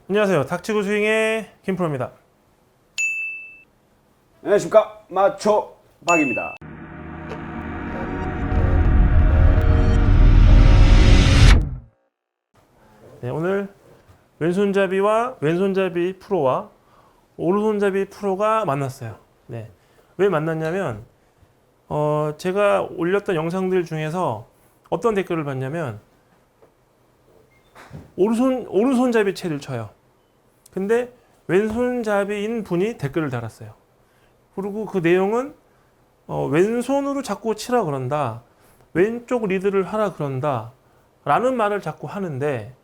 안녕하세요. 닥치고 스윙의 김프로입니다. 안녕하십니까, 마초 박입니다. 네, 오늘 왼손잡이와 왼손잡이 프로와 오른손잡이 프로가 만났어요. 네, 왜 만났냐면 제가 올렸던 영상들 중에서 어떤 댓글을 봤냐면 오른손잡이 채를 쳐요. 근데 왼손잡이인 분이 댓글을 달았어요. 그리고 그 내용은 왼손으로 자꾸 치라 그런다, 왼쪽 리드를 하라 그런다 라는 말을 자꾸 하는데,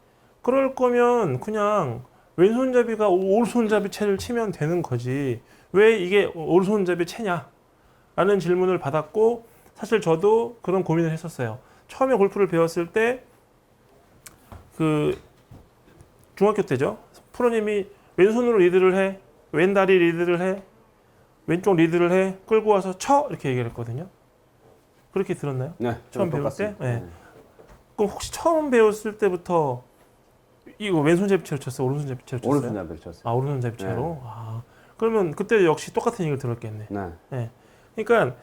그럴 거면 그냥 왼손잡이가 오른손잡이 채를 치면 되는 거지 왜 이게 오른손잡이 채냐 라는 질문을 받았고, 사실 저도 그런 고민을 했었어요. 처음에 골프를 배웠을 때 그 중학교 때죠. 프로님이 왼손으로 리드를 해, 왼다리 리드를 해, 왼쪽 리드를 해, 끌고 와서 쳐 이렇게 얘기를 했거든요. 그렇게 들었나요? 네, 처음 배울 때? 네. 그럼 혹시 처음 배웠을 때부터 이거 왼손잡이 채로 쳤어요? 오른손잡이 채로 쳤어요? 오른손잡이를 쳤어요. 아, 오른손잡이 채로? 네. 아, 그러면 그때 역시 똑같은 얘기를 들었겠네. 네. 네. 그러니까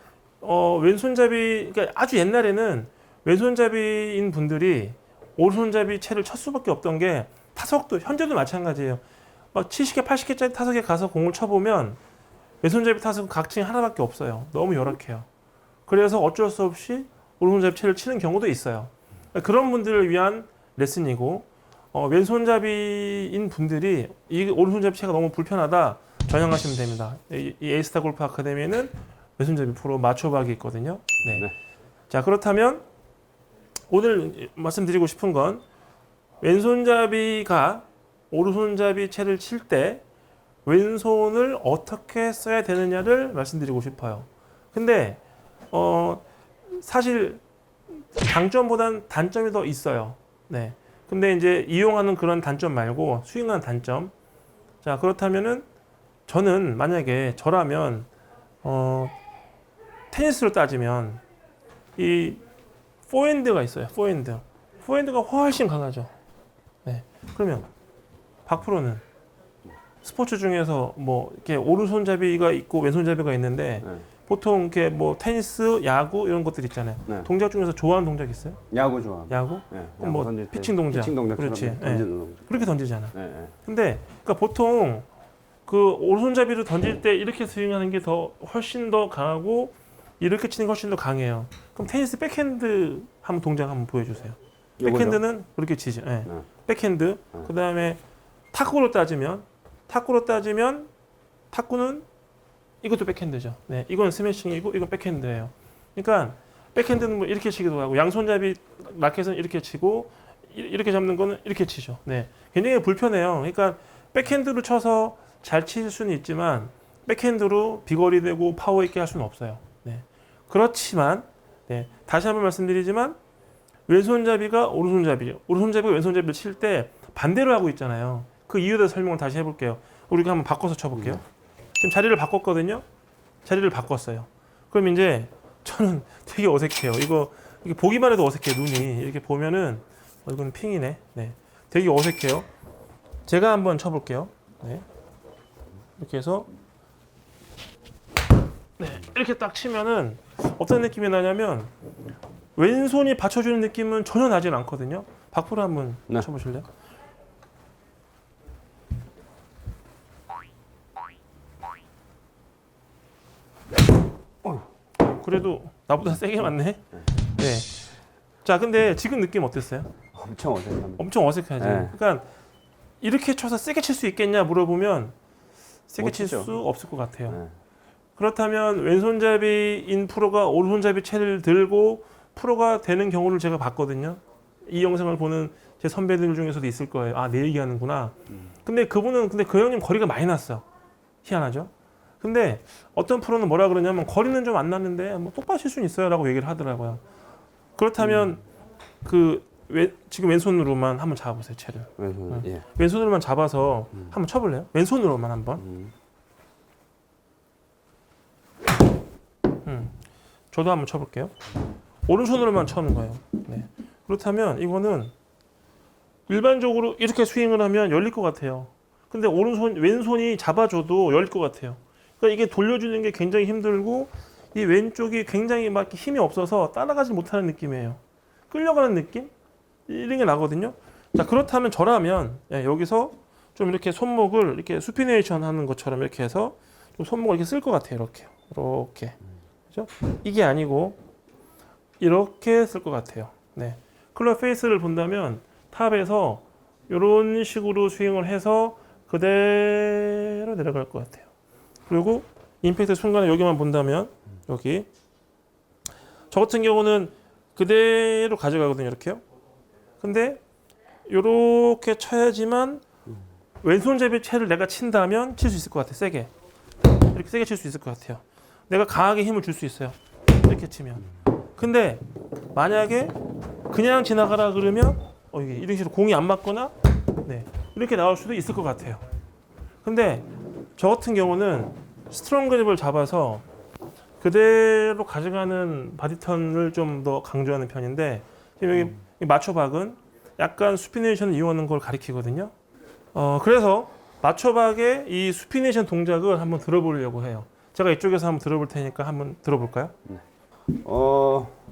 왼손잡이, 그러니까 아주 옛날에는 왼손잡이인 분들이 오른손잡이 채를 칠 수밖에 없던 게, 타석도 현재도 마찬가지예요. 막 70개, 80개짜리 타석에 가서 공을 쳐보면 왼손잡이 타석은 각층이 하나밖에 없어요. 너무 열악해요. 그래서 어쩔 수 없이 오른손잡이 채를 치는 경우도 있어요. 그런 분들을 위한 레슨이고, 왼손잡이인 분들이 이 오른손잡이 채가 너무 불편하다 전향하시면 됩니다. 이 에이스타 골프 아카데미에는 왼손잡이 프로 마초박이 있거든요. 네. 네. 자, 그렇다면 오늘 말씀드리고 싶은 건, 왼손잡이가 오른손잡이 채를 칠 때 왼손을 어떻게 써야 되느냐를 말씀드리고 싶어요. 근데 사실 장점보단 단점이 더 있어요. 네. 근데 이제 이용하는 그런 단점 말고 스윙하는 단점. 자, 그렇다면은 저는 만약에 저라면 테니스로 따지면 이 포핸드가 있어요. 포핸드가 훨씬 강하죠. 네. 그러면 박 프로는 스포츠 중에서 뭐 이렇게 오른손잡이가 있고 왼손잡이가 있는데, 네. 보통 이렇게 뭐 테니스, 야구 이런 것들 있잖아요. 네. 동작 중에서 좋아하는 동작 있어요? 야구 좋아합니다. 야구? 네. 그럼 뭐 던질 때 피칭 동작. 피칭 동작처럼 그렇지. 던지는 동작. 그렇게 던지잖아. 네. 네. 근데 그러니까 보통 그 오른손잡이를 던질 때 이렇게 스윙하는 게 더 훨씬 더 강하고, 이렇게 치는 게 훨씬 더 강해요. 그럼 테니스 백핸드 한번 동작 한번 보여주세요. 요거죠? 백핸드는 그렇게 치죠. 네. 네. 백핸드. 그 다음에 탁구로 따지면 탁구는 이것도 백핸드죠. 네, 이건 스매싱이고 이건 백핸드예요. 그러니까 백핸드는 뭐 이렇게 치기도 하고, 양손잡이 라켓은 이렇게 치고, 이렇게 잡는 거는 이렇게 치죠. 네, 굉장히 불편해요. 그러니까 백핸드로 쳐서 잘 칠 수는 있지만 백핸드로 비거리 되고 파워 있게 할 수는 없어요. 네, 그렇지만 네, 다시 한번 말씀드리지만 왼손잡이가 오른손잡이가 왼손잡이를 칠 때 반대로 하고 있잖아요. 그 이유에 대해서 설명을 다시 해볼게요. 우리가 한번 바꿔서 쳐볼게요. 지금 자리를 바꿨거든요. 자리를 바꿨어요. 그럼 이제 저는 되게 어색해요. 이게 보기만 해도 어색해요. 눈이 이렇게 보면은 이건 핑이네. 네, 되게 어색해요. 제가 한번 쳐볼게요. 네, 이렇게 해서 네, 이렇게 딱 치면은 어떤 느낌이 나냐면 왼손이 받쳐주는 느낌은 전혀 나진 않거든요. 박 프로 한번 네. 쳐보실래요? 그래도 나보다 세게 맞네. 네. 자, 근데 지금 느낌 어땠어요? 엄청 어색합니다. 엄청 어색하죠. 네. 그러니까 이렇게 쳐서 세게 칠 수 있겠냐 물어보면 세게 못 칠 치죠. 수 없을 것 같아요. 네. 그렇다면 왼손잡이인 프로가 오른손잡이 채를 들고 프로가 되는 경우를 제가 봤거든요. 이 영상을 보는 제 선배들 중에서도 있을 거예요. 아, 내 얘기하는구나. 근데 그분은 그 형님 거리가 많이 났어. 희한하죠? 근데 어떤 프로는 뭐라 그러냐면 거리는 좀 안 났는데 뭐 똑바로 칠 수는 있어요 라고 얘기를 하더라고요. 그렇다면 지금 왼손으로만 한번 잡아보세요, 채를. 왼손. 예. 왼손으로만 잡아서 한번 쳐볼래요? 왼손으로만 한번. 저도 한번 쳐볼게요. 오른손으로만 쳐는 거예요. 네. 그렇다면 이거는 일반적으로 이렇게 스윙을 하면 열릴 것 같아요. 근데 왼손이 잡아줘도 열릴 것 같아요. 그러니까 이게 돌려주는 게 굉장히 힘들고 이 왼쪽이 굉장히 막 힘이 없어서 따라가지 못하는 느낌이에요. 끌려가는 느낌? 이런 게 나거든요. 자, 그렇다면 저라면 여기서 좀 이렇게 손목을 이렇게 수피네이션 하는 것처럼 이렇게 해서 좀 손목을 이렇게 쓸 것 같아요. 이렇게. 그죠? 이게 아니고 이렇게 쓸 것 같아요. 네. 클럽 페이스를 본다면 탑에서 이런 식으로 스윙을 해서 그대로 내려갈 것 같아요. 그리고 임팩트 순간에 여기만 본다면 여기 저 같은 경우는 그대로 가져가거든요. 이렇게요. 근데 이렇게 쳐야지만 왼손잡이 채를 내가 친다면 칠 수 있을 것 같아요. 세게. 이렇게 세게 칠 수 있을 것 같아요. 내가 강하게 힘을 줄 수 있어요. 이렇게 치면. 근데 만약에 그냥 지나가라 그러면 이게 이런 식으로 공이 안 맞거나 네, 이렇게 나올 수도 있을 것 같아요. 근데 저 같은 경우는 스트롱 그립을 잡아서 그대로 가져가는 바디턴을 좀 더 강조하는 편인데 지금 여기 맞춰박은 약간 수피네이션을 이용하는 걸 가리키거든요. 그래서 맞춰박의 이 수피네이션 동작을 한번 들어보려고 해요. 제가 이쪽에서 한번 들어볼 테니까 한번 들어볼까요?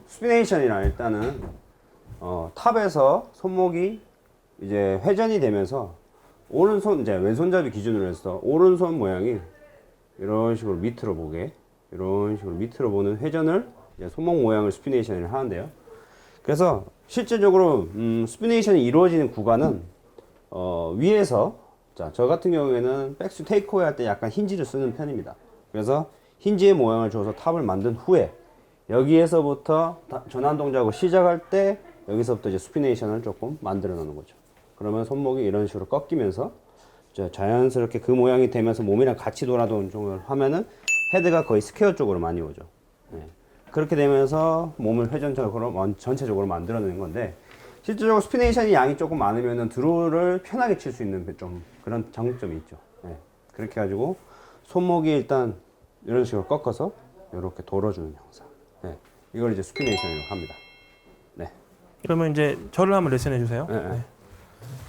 스피네이션이란 일단은 탑에서 손목이 이제 회전이 되면서 오른손 이제 왼손잡이 기준으로 해서 오른손 모양이 이런 식으로 밑으로 보게 이런 식으로 밑으로 보는 회전을 이제 손목 모양을 스피네이션을 하는데요. 그래서 실질적으로 스피네이션이 이루어지는 구간은 위에서 저 같은 경우에는 백스 테이크어웨이 할 때 약간 힌지를 쓰는 편입니다. 그래서 힌지의 모양을 줘서 탑을 만든 후에 여기에서부터 전환 동작을 시작할 때 여기서부터 이제 스피네이션을 조금 만들어 놓는 거죠. 그러면 손목이 이런 식으로 꺾이면서 자연스럽게 그 모양이 되면서 몸이랑 같이 돌아도는 쪽을 하면은 헤드가 거의 스퀘어 쪽으로 많이 오죠. 네. 그렇게 되면서 몸을 회전적으로 전체적으로 만들어내는 건데 실질적으로 스피네이션이 양이 조금 많으면은 드로우를 편하게 칠 수 있는 좀 그런 장점이 있죠. 네. 그렇게 가지고 손목이 일단 이런 식으로 꺾어서 이렇게 돌아주는 형상. 네. 이걸 이제 스피네이션이라고 합니다. 네. 그러면 이제 저를 한번 레슨해 주세요. 네. 네.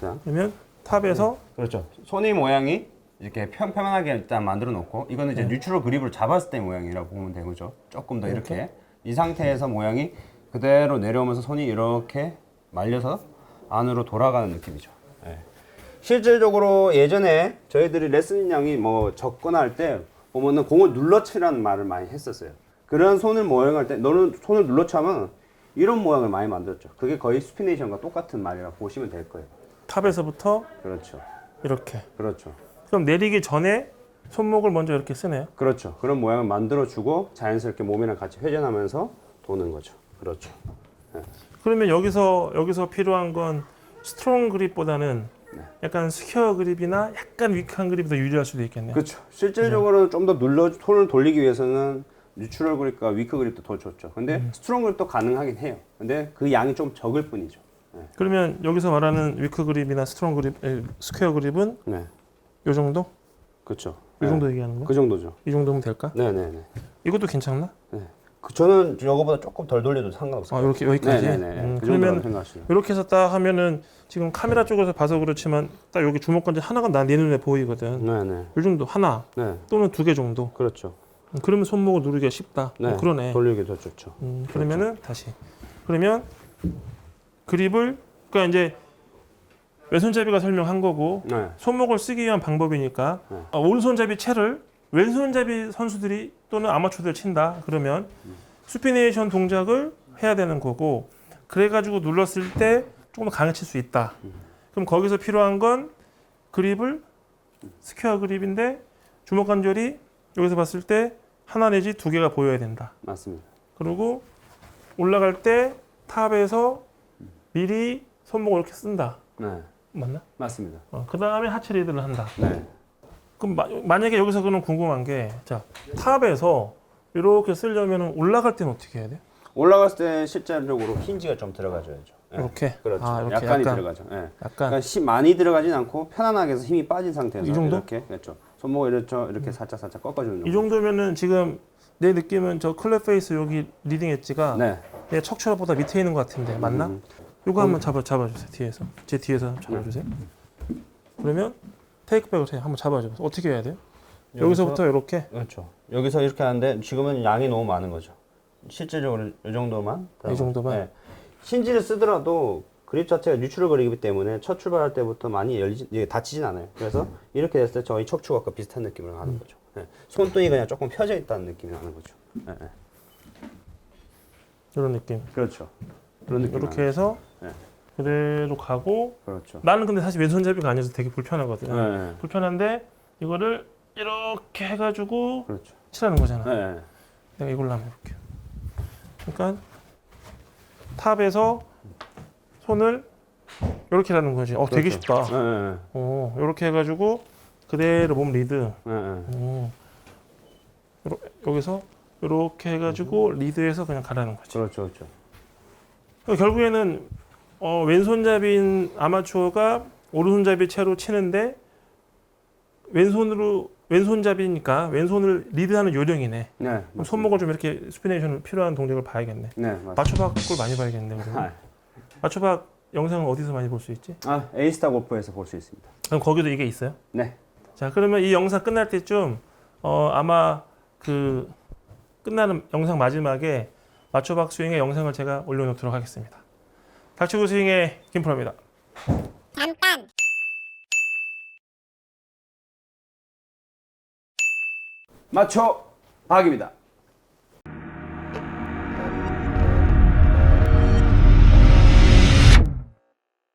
자. 그러면 탑에서 그렇죠. 손의 모양이 이렇게 편하게 일단 만들어 놓고 이거는 이제 뉴트럴 그립을 잡았을 때 모양이라고 보면 되죠. 조금 더 이렇게 이 상태에서 모양이 그대로 내려오면서 손이 이렇게 말려서 안으로 돌아가는 느낌이죠. 네. 실질적으로 예전에 저희들이 레슨 양이 뭐 적거나 할 때 보면은 공을 눌러치라는 말을 많이 했었어요. 그런 손을 모양할 때 너는 손을 눌러치면 이런 모양을 많이 만들었죠. 그게 거의 스피네이션과 똑같은 말이라고 보시면 될 거예요. 탑에서부터 그렇죠. 이렇게. 그렇죠. 그럼 내리기 전에 손목을 먼저 이렇게 쓰네요. 그렇죠. 그런 모양을 만들어주고 자연스럽게 몸이랑 같이 회전하면서 도는 거죠. 그렇죠. 네. 그러면 여기서 필요한 건 스트롱 그립보다는 약간 스퀘어 그립이나 약간 위크한 그립이 더 유리할 수도 있겠네요. 그렇죠. 실질적으로는 좀 더 손을 돌리기 위해서는 뉴트럴 그립과 위크 그립도 더 좋죠. 근데 스트롱 그립도 가능하긴 해요. 근데 그 양이 좀 적을 뿐이죠. 네. 그러면 여기서 말하는 위크 그립이나 스트롱 그립, 스퀘어 그립은 네. 이 정도? 그렇죠. 이 정도 얘기하는 거? 그 정도죠. 이 정도면 될까? 네네네. 이것도 괜찮나? 네. 저는 이거보다 조금 덜 돌려도 상관없어요. 이렇게 여기까지. 네네네. 그 그러면 생각하시죠. 이렇게 해서 딱 하면은 지금 카메라 쪽에서 봐서 그렇지만 딱 여기 주먹관지 하나가 내 눈에 보이거든. 네네. 이 정도 하나 네. 또는 두 개 정도. 그렇죠. 그러면 손목을 누르기가 쉽다. 네. 그러네. 돌리기 더 좋죠. 그러면은 다시. 그러면 그립을 그러니까 이제 왼손잡이가 설명한 거고 네. 손목을 쓰기 위한 방법이니까 네. 오른손잡이 채를 왼손잡이 선수들이 또는 아마추어들 친다. 그러면 수피네이션 동작을 해야 되는 거고 그래가지고 눌렀을 때 조금 더 강하게 칠 수 있다. 그럼 거기서 필요한 건 그립을 스퀘어 그립인데 주먹 관절이 여기서 봤을 때 하나 내지 두 개가 보여야 된다. 맞습니다. 그리고 올라갈 때 탑에서 미리 손목을 이렇게 쓴다. 네. 맞나? 맞습니다. 그 다음에 하체 리드를 한다. 네. 그럼 만약에 여기서 그럼 궁금한 게, 자, 탑에서 이렇게 쓰려면 올라갈 때는 어떻게 해야 돼? 올라갔을 때 실질적으로 힌지가 좀 들어가줘야죠. 네. 이렇게? 그렇죠. 이렇게 약간이 들어가죠. 네. 약간. 그러니까 많이 들어가진 않고 편안하게 해서 힘이 빠진 상태에서 이 정도? 이렇게 그렇죠. 손목을 이렇게 살짝 꺾어주는 정도. 이 정도면은 지금 내 느낌은 저 클럽 페이스 여기 리딩 엣지가 네. 내 척추보다 밑에 있는 것 같은데 맞나? 요거 한번 잡아주세요. 뒤에서 제 뒤에서 한번 잡아주세요. 그러면 테이크백을 해요. 한번 잡아줘보세요. 어떻게 해야 돼요? 여기서부터 이렇게. 그렇죠. 여기서 이렇게 하는데 지금은 양이 너무 많은 거죠. 실질적으로 이 정도만. 이 정도만. 네. 힌지를 쓰더라도 그립 자체가 뉴트럴 그립이기 때문에 첫 출발할 때부터 많이 다치진 않아요. 그래서 이렇게 됐을 때 저희 척추가 아까 비슷한 느낌을 하는 거죠. 네. 손등이 그냥 조금 펴져 있다는 느낌이 나는 거죠. 네. 이런 느낌. 그렇죠. 그런 느낌. 이렇게 해서 네. 그대로 가고. 그렇죠. 나는 근데 사실 왼손잡이가 아니어서 되게 불편하거든요. 네. 불편한데 이거를 이렇게 해가지고 그렇죠. 치라는 거잖아. 네. 내가 이걸로 한번 해볼게요. 그러니까 탑에서 손을 이렇게 하는 거지. 되게 그렇죠. 쉽다. 네. 이렇게 해가지고 그대로 몸 리드. 네. 여기서 이렇게 해가지고 리드해서 그냥 가라는 거지. 그렇죠. 그렇죠. 결국에는 왼손잡이인 아마추어가 오른손잡이 채로 치는데 왼손잡이니까 왼손을 리드하는 요령이네. 네. 그럼 손목을 좀 이렇게 스피네이션 필요한 동작을 봐야겠네. 네. 맞습니다. 맞춰박 걸 많이 봐야겠네. 그러면. 맞춰박 영상은 어디서 많이 볼 수 있지? 에이스타 골프에서 볼 수 있습니다. 그럼 거기도 이게 있어요? 네. 자, 그러면 이 영상 끝날 때쯤 아마 그 끝나는 영상 마지막에 맞춰박 스윙의 영상을 제가 올려놓도록 하겠습니다. 닥치고 스윙의 김프로입니다. 잠깐. 맞춰 박입니다.